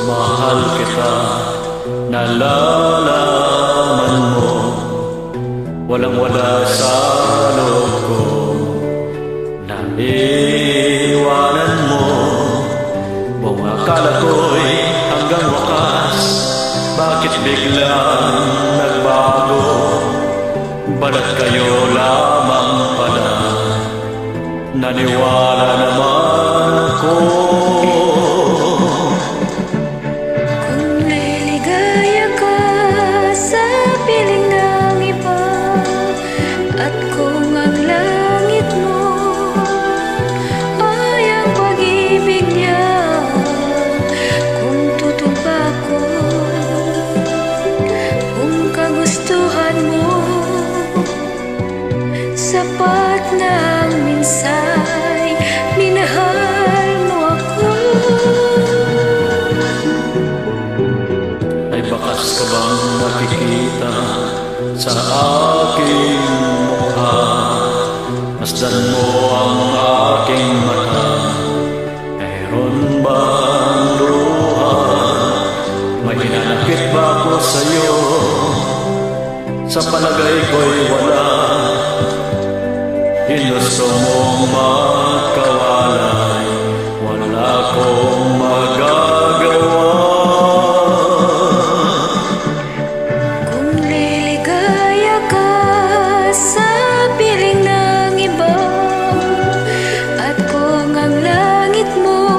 mahal kita. Nalalaman mo, walang-wala sa loob ko. Naiwanan mo, buong akala ko'y hanggang wakas. Bakit biglang nagbago? Balat kayo lamang pala. Naniwala naman ako. Kung liligaya ka sa piling ng iba, at kung ang langit mo ay ang pag-ibig niya, kung tutupa ko, kung kagustuhan mo, sapat na ang minsay, minahal mo ako. Ay bakas ka bang nakikita sa aking mukha? Masdan mo ang aking mata. Mayroon bang luha? May hinanakit ba ako sa'yo? Sa palagay ko'y wala. Ginusto mong magkawalay, wala akong magagawa. Kung liligaya ka sa piling ng iba, at kung ang langit mo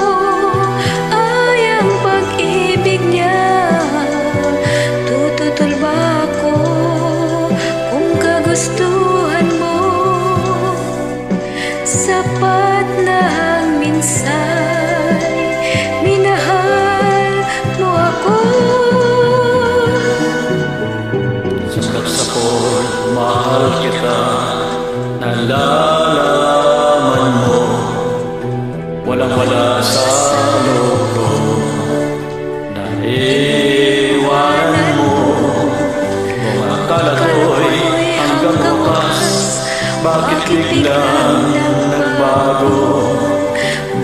ay ang pag-ibig niya, tututol ba ako kung kagustuhan mo? Sapat na ang minsay, minahal mo ako. Sukat ako'y mahal kita. Nalalaman mo, walang-wala sa loob ko. Naiwanan mo, kung akala ko'y hanggang wakas. Bakit biglang nagbago?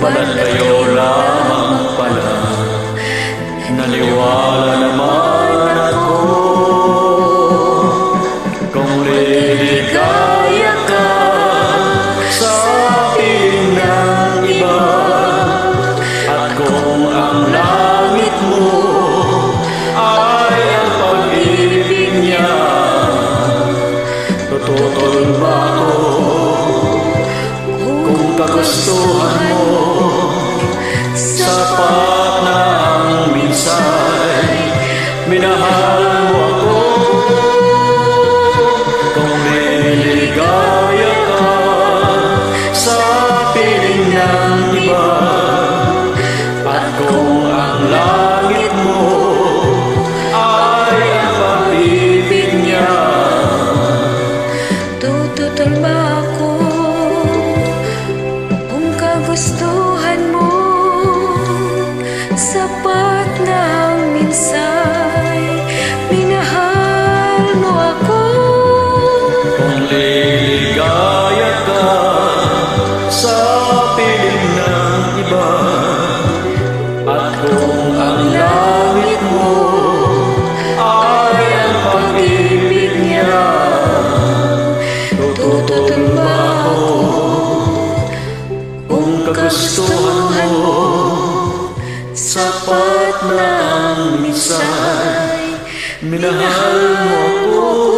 Balat kayo lamang pala. Naniwala naman ako. Kung liligaya ka sa piling ng iba, at kung ang langit mo ay ang pag-ibig niya, tututol ba ako kung kagustuhan mo? Sapat na ang minsay, minahal mo ako. Kung liligaya ka sa piling ng iba, at kung ang langit mo ay ang pag-ibig niya, Tututol ba ako kung kagustuhan mo? Sapat na ang minsay, minahal mo ako. kung liligaya ka sa piling ng iba, at kung ang langit mo ay ang pag-ibig niya, tututol ba ako kung kagustuhan mo? Sapat na ang minsay, minahal mo ako.